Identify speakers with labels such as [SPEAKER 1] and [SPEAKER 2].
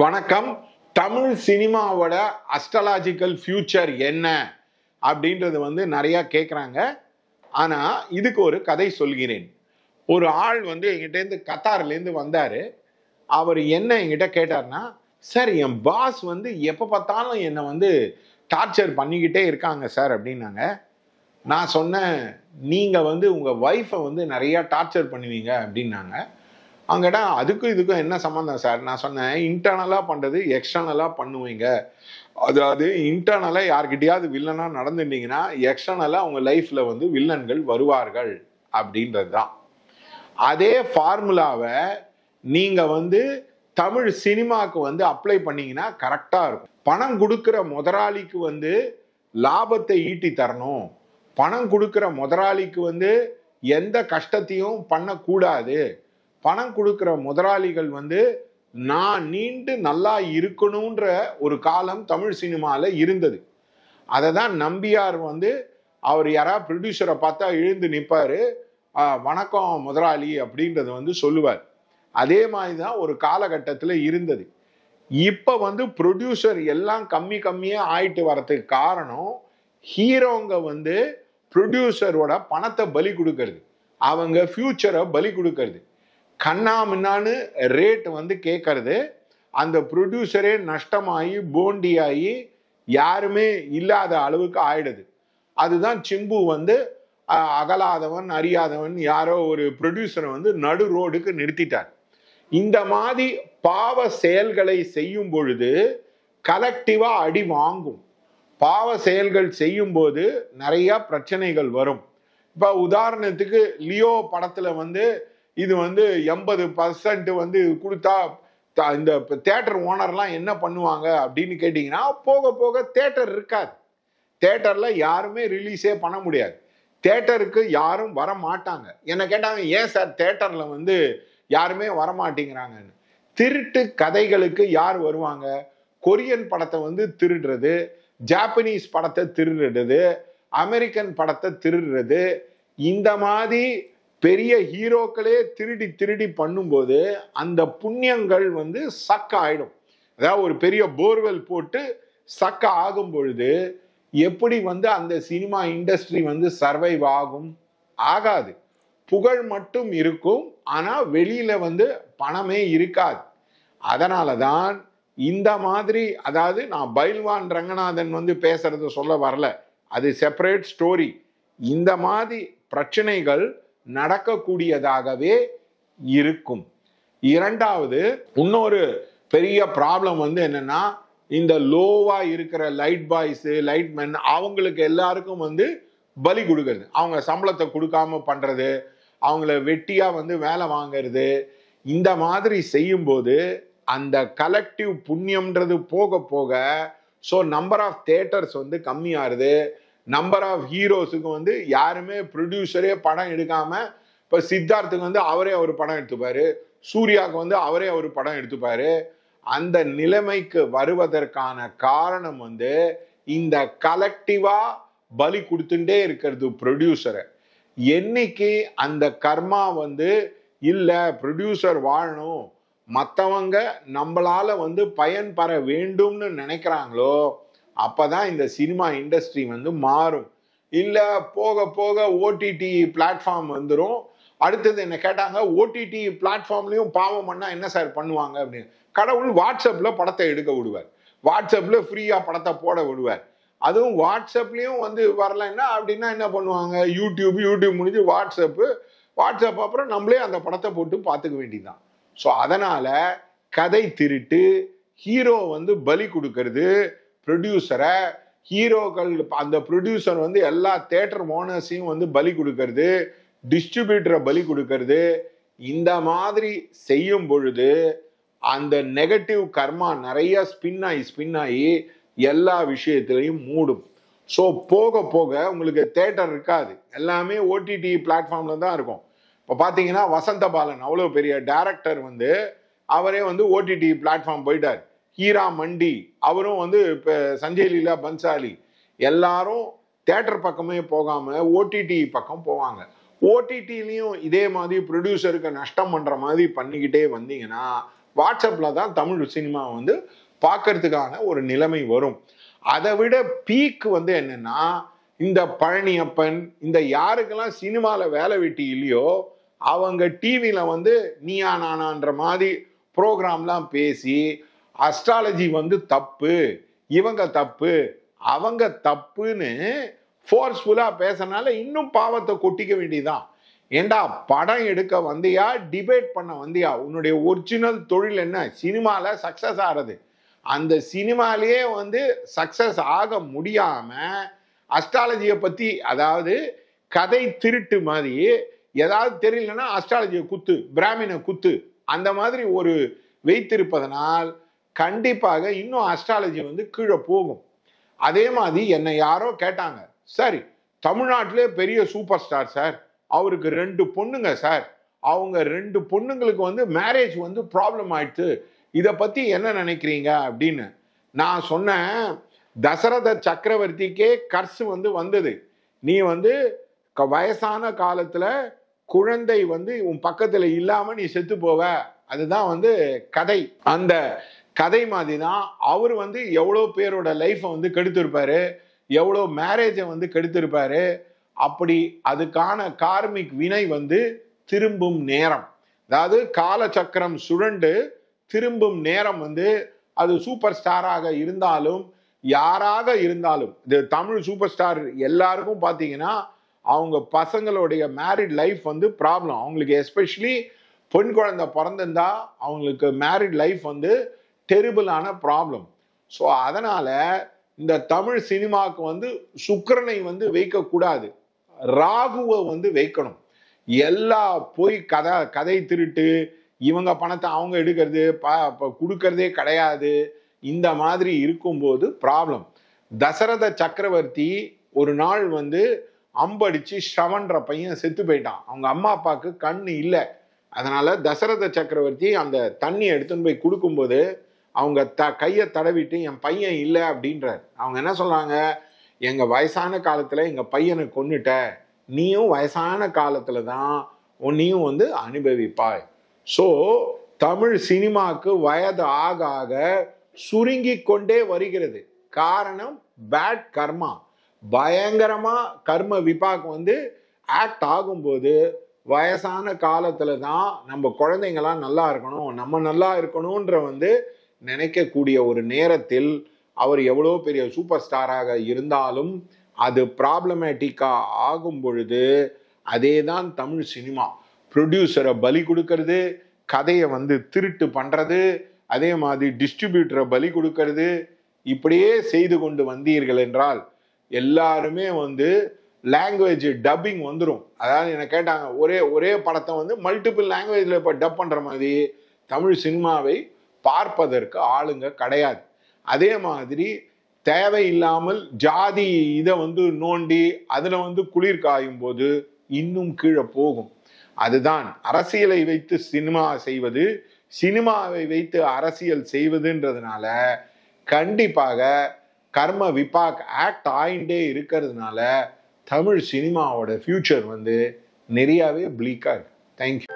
[SPEAKER 1] வணக்கம். தமிழ் சினிமாவோட astrological future என்ன அப்படின்றது நிறைய கேட்குறாங்க. ஆனால் இதுக்கு ஒரு கதை சொல்கிறேன். ஒரு ஆள் எங்கிட்டேருந்து கத்தார்லேருந்து வந்தார். அவர் என்ன என்கிட்ட கேட்டார்னா, சார் என் பாஸ் எப்போ பார்த்தாலும் என்னை டார்ச்சர் பண்ணிக்கிட்டே இருக்காங்க சார் அப்படின்னாங்க. நான் சொன்னேன், நீங்கள் உங்கள் ஒய்ஃபை நிறையா டார்ச்சர் பண்ணுவீங்க அப்படின்னாங்க. அங்கடா அதுக்கும் இதுக்கும் என்ன சம்மந்தம் சார்? நான் சொன்னேன், இன்டர்னலாக பண்ணுறது எக்ஸ்டர்னலாக பண்ணுவீங்க. அதாவது இன்டர்னலாக யார்கிட்டையாவது வில்லனாக நடந்துட்டீங்கன்னா எக்ஸ்டர்னலாக உங்கள் லைஃப்பில் வில்லன்கள் வருவார்கள் அப்படின்றது தான். அதே ஃபார்முலாவை நீங்கள் தமிழ் சினிமாவுக்கு அப்ளை பண்ணீங்கன்னா கரெக்டாக இருக்கும். பணம் கொடுக்குற முதலாளிக்கு லாபத்தை ஈட்டி தரணும். பணம் கொடுக்குற முதலாளிக்கு எந்த கஷ்டத்தையும் பண்ணக்கூடாது. பணம் கொடுக்குற முதலாளிகள் நான் நீண்டு நல்லா இருக்கணும்ன்ற ஒரு காலம் தமிழ் சினிமாவில் இருந்தது. அதை தான் நம்பியார் அவர் யாராவது ப்ரொடியூசரை பார்த்தா எழுந்து நிற்பார், வணக்கம் முதலாளி அப்படின்றத சொல்லுவார். அதே மாதிரி தான் ஒரு காலகட்டத்தில் இருந்தது. இப்போ ப்ரொடியூசர் எல்லாம் கம்மியாக ஆயிட்டு வரதுக்கு காரணம், ஹீரோங்க ப்ரொடியூசரோட பணத்தை பலி கொடுக்கறது, அவங்க ஃபியூச்சரை பலி கொடுக்கறது, கண்ணா முன்னான்னு ரேட் கேட்கறது. அந்த ப்ரொடியூசரே நஷ்டமாகி போண்டியாகி யாருமே இல்லாத அளவுக்கு ஆயிடுது. அதுதான் சிம்பு அகலாதவன் அறியாதவன் யாரோ ஒரு ப்ரொடியூசரை நடு ரோடுக்கு நிறுத்திட்டார். இந்த மாதிரி பாவ செயல்களை செய்யும் பொழுது கலெக்டிவா அடி வாங்கும். பாவ செயல்கள் செய்யும் போது நிறைய பிரச்சனைகள் வரும். இப்ப உதாரணத்துக்கு லியோ படத்துல இது 80% கொடுத்தா இந்த தியேட்டர் ஓனர்லாம் என்ன பண்ணுவாங்க அப்படின்னு கேட்டீங்கன்னா, போக போக தியேட்டர் இருக்காது. தியேட்டர்ல யாருமே ரிலீஸே பண்ண முடியாது. தியேட்டருக்கு யாரும் வர மாட்டாங்க. என்ன கேட்டாங்க, ஏன் சார் தியேட்டர்ல யாருமே வரமாட்டேங்கிறாங்கன்னு. திருட்டு கதைகளுக்கு யார் வருவாங்க? கொரியன் படத்தை திருடுறது, ஜாப்பனீஸ் படத்தை திருடுறது, அமெரிக்கன் படத்தை திருடுறது, இந்த மாதிரி பெரிய ஹீரோக்களே திருடி பண்ணும்போது அந்த புண்ணியங்கள் சக்க ஆயிடும். அதாவது ஒரு பெரிய போர்வெல் போட்டு சக்க ஆகும் பொழுது எப்படி அந்த சினிமா இண்டஸ்ட்ரி சர்வைவ் ஆகும்? ஆகாது. புகழ் மட்டும் இருக்கும், ஆனா வெளியில பணமே இருக்காது. அதனாலதான் இந்த மாதிரி, அதாவது நான் பைல்வான் ரங்கநாதன் பேசுறது சொல்ல வரல, அது செப்பரேட் ஸ்டோரி. இந்த மாதிரி பிரச்சனைகள் நடக்கக்கூடியதாகவே இருக்கும். இரண்டாவது, இன்னொரு பெரிய ப்ராப்ளம் என்னன்னா, இந்த லோவா இருக்கிற லைட் பாய்ஸ், லைட் மென், அவங்களுக்கு எல்லாருக்கும் பலி கொடுக்கறது, அவங்க சம்பளத்தை கொடுக்காம பண்றது, அவங்கள வெட்டியா வேலை வாங்கிறது, இந்த மாதிரி செய்யும் போது அந்த கலெக்டிவ் புண்ணியம்ன்றது போக போக ஸோ நம்பர் ஆஃப் தியேட்டர்ஸ் கம்மியாருது. நம்பர் ஆஃப் ஹீரோஸுக்கு யாருமே ப்ரொடியூசரே படம் எடுக்காம, இப்போ சித்தார்த்துக்கு அவரே ஒரு படம் எடுத்துப்பாரு, சூர்யாவுக்கு அவரே ஒரு படம் எடுத்துப்பாரு. அந்த நிலைமைக்கு வருவதற்கான காரணம் இந்த கலெக்டிவா பலி கொடுத்துட்டே இருக்கிறது ப்ரொடியூசரை. என்னைக்கு அந்த கர்மா இல்ல ப்ரொடியூசர் வாழணும், மற்றவங்க நம்மளால பயன் பெற வேண்டும்னு நினைக்கிறாங்களோ, அப்பதான் இந்த சினிமா இண்டஸ்ட்ரி மாறும். இல்ல போக போக ஓடிடி பிளாட்ஃபார்ம் வந்துடும். அடுத்தது என்ன கேட்டாங்க, ஓடிடி பிளாட்ஃபார்ம்லயும் பாவம் பண்ணா என்ன சார் பண்ணுவாங்க அப்படின்னு. கடவுள் வாட்ஸ்அப்ல படத்தை எடுக்க விடுவார், வாட்ஸ்அப்ல ஃப்ரீயா படத்தை போட விடுவார். அதுவும் வாட்ஸ்அப்லயும் வரலன்னா அப்படின்னா என்ன பண்ணுவாங்க, யூடியூப் முடிஞ்சு வாட்ஸ்அப் அப்புறம் நம்மளே அந்த படத்தை போட்டு பார்த்துக்க வேண்டியதுதான். ஸோ அதனால கதை திருட்டு, ஹீரோ பலி கொடுக்கறது ப்ரொடியூசரை, ஹீரோக்கள் அந்த ப்ரொடியூசர் எல்லா தியேட்டர் ஓனர்ஸையும் பலி கொடுக்கறது, டிஸ்ட்ரிபியூட்டரை பலி கொடுக்கறது, இந்த மாதிரி செய்யும் பொழுது அந்த நெகட்டிவ் கர்மா நிறைய ஸ்பின் ஆகி எல்லா விஷயத்திலையும் மூடும். ஸோ போக போக உங்களுக்கு தியேட்டர் இருக்காது, எல்லாமே ஓடிடி பிளாட்ஃபார்ம்ல தான் இருக்கும். இப்போ பார்த்தீங்கன்னா வசந்த பாலன் அவ்வளோ பெரிய டைரக்டர் அவரே ஓடிடி பிளாட்ஃபார்ம் போயிட்டார். ஹீரா மண்டி அவரும் இப்போ சஞ்சய் லீலா பன்சாலி எல்லாரும் தியேட்டர் பக்கமே போகாம ஓடிடி பக்கம் போவாங்க. ஓடிடிலையும் இதே மாதிரி ப்ரொடியூசருக்கு நஷ்டம் பண்ற மாதிரி பண்ணிக்கிட்டே வந்தீங்கன்னா வாட்ஸ்அப்ல தான் தமிழ் சினிமா வந்து பார்க்கறதுக்கான ஒரு நிலைமை வரும். அதை விட பீக் வந்து என்னன்னா, இந்த பழனியப்பன், இந்த யாருக்கெல்லாம் சினிமால வேலை வெட்டி இல்லையோ அவங்க டிவியில வந்து நீயா நானான்ற மாதிரி ப்ரோக்ராம்லாம் பேசி அஸ்ட்ராலஜி வந்து தப்பு, இவங்க தப்பு, அவங்க தப்புன்னு ஃபோர்ஸ்ஃபுல்லா பேசனால இன்னும் பாவத்தை கொட்டிக்க வேண்டியதான். ஏண்டா படம் எடுக்க வந்தியா, டிபேட் பண்ண வந்தியா? உன்னுடைய ஒரிஜினல் தொழில் என்ன? சினிமால சக்சஸ் ஆறது. அந்த சினிமாலேயே வந்து சக்சஸ் ஆக முடியாம அஸ்ட்ராலஜியை பத்தி, அதாவது கதை திருட்டு மாதிரி ஏதாவது தெரியலன்னா அஸ்ட்ராலஜியை குத்து, பிராமினை குத்து, அந்த மாதிரி ஒரு வைத்திருப்பதனால் கண்டிப்பாக இன்னும் அஸ்ட்ராலஜி வந்து கீழே போகும். அதே மாதிரி என்னை யாரோ கேட்டாங்க, சரி தமிழ்நாட்டிலே பெரிய சூப்பர் ஸ்டார் சார், அவருக்கு 2 பொண்ணுங்க சார், அவங்க 2 பொண்ணுங்களுக்கு வந்து மேரேஜ் வந்து ப்ராப்ளம் ஆயிடுச்சு, இதை பத்தி என்ன நினைக்கிறீங்க அப்படின்னு. நான் சொன்னேன், தசரத சக்கரவர்த்திக்கே கர்ஸ் வந்து வந்தது. நீ வந்து வயசான காலத்துல குழந்தை வந்து உன் பக்கத்துல இல்லாம நீ செத்து போவ, அதுதான் வந்து கதை. அந்த கதை மாதிரி தான் அவர் வந்து எவ்வளோ பேரோட லைஃப்பை வந்து கெடுத்திருப்பாரு, எவ்வளோ மேரேஜை வந்து கெடுத்திருப்பாரு. அப்படி அதுக்கான கார்மிக் வினை வந்து திரும்பும் நேரம், அதாவது காலச்சக்கரம் சுழண்டு திரும்பும் நேரம் வந்து அது சூப்பர் ஸ்டாராக இருந்தாலும் யாராக இருந்தாலும், இது தமிழ் சூப்பர் ஸ்டார் எல்லாருக்கும் பார்த்தீங்கன்னா அவங்க பசங்களுடைய மேரிட் லைஃப் வந்து ப்ராப்ளம். அவங்களுக்கு எஸ்பெஷலி பெண் குழந்தை பிறந்திருந்தா அவங்களுக்கு மேரிட் லைஃப் வந்து டெரிபிளான ப்ராப்ளம். ஸோ அதனால இந்த தமிழ் சினிமாவுக்கு வந்து சுக்கிரனை வந்து வைக்கக்கூடாது, ராகுவை வந்து வைக்கணும். எல்லா போய் கதை திருட்டு, இவங்க பணத்தை அவங்க எடுக்கிறது, கொடுக்கறதே கிடையாது, இந்த மாதிரி இருக்கும்போது ப்ராப்ளம். தசரத சக்கரவர்த்தி ஒரு நாள் வந்து அம்படிச்சு ஸ்ரவன்ற பையன் செத்து போயிட்டான். அவங்க அம்மா அப்பாவுக்கு கண்ணு இல்லை. அதனால தசரத சக்கரவர்த்தி அந்த தண்ணி எடுத்துன்னு போய் கொடுக்கும்போது அவங்க கையை தடவிட்டு என் பையன் இல்லை அப்படின்றார். அவங்க என்ன சொல்றாங்க, எங்க வயசான காலத்துல எங்க பையனை கொன்னுட்ட, நீயும் வயசான காலத்துல தான் உன்னையும் வந்து அனுபவிப்பாய். ஸோ தமிழ் சினிமாவுக்கு வயது ஆக ஆக சுருங்கி கொண்டே வருகிறது. காரணம் பேட் கர்மா. பயங்கரமா கர்ம விபாக் வந்து ஆக்ட் ஆகும்போது வயசான காலத்துல தான் நம்ம குழந்தைங்களாம் நல்லா இருக்கணும், நம்ம நல்லா இருக்கணும்ன்ற வந்து நினைக்கக்கூடிய ஒரு நேரத்தில் அவர் எவ்வளோ பெரிய சூப்பர் ஸ்டாராக இருந்தாலும் அது ப்ராப்ளமேட்டிக்கா ஆகும் பொழுது அதே தான் தமிழ் சினிமா. ப்ரொடியூசரை பலி கொடுக்கறது, கதையை வந்து திருட்டு பண்றது, அதே மாதிரி டிஸ்ட்ரிபியூட்டரை பலி கொடுக்கறது, இப்படியே செய்து கொண்டு வந்தீர்கள் என்றால் எல்லாருமே வந்து லாங்குவேஜ் டப்பிங் வந்துடும். அதாவது என்ன கேட்டாங்க, ஒரே படத்தை வந்து மல்டிபிள் லாங்குவேஜில் இப்போ டப் பண்ணுற மாதிரி தமிழ் சினிமாவை பார்ப்பதற்கு ஆளுங்க கிடையாது. அதே மாதிரி தேவையில்லாமல் ஜாதி இதை வந்து நோண்டி அதில் வந்து குளிர் காயும் போது இன்னும் கீழே போகும். அதுதான் அரசியலை வைத்து சினிமா செய்வது, சினிமாவை வைத்து அரசியல் செய்வதுன்றதுனால கண்டிப்பாக கர்ம விபாக் ஆக்ட் ஆயிண்டே இருக்கிறதுனால தமிழ் சினிமாவோட ஃபியூச்சர் வந்து நிறையவே பிளீக்கா இருக்கு. தேங்க்யூ.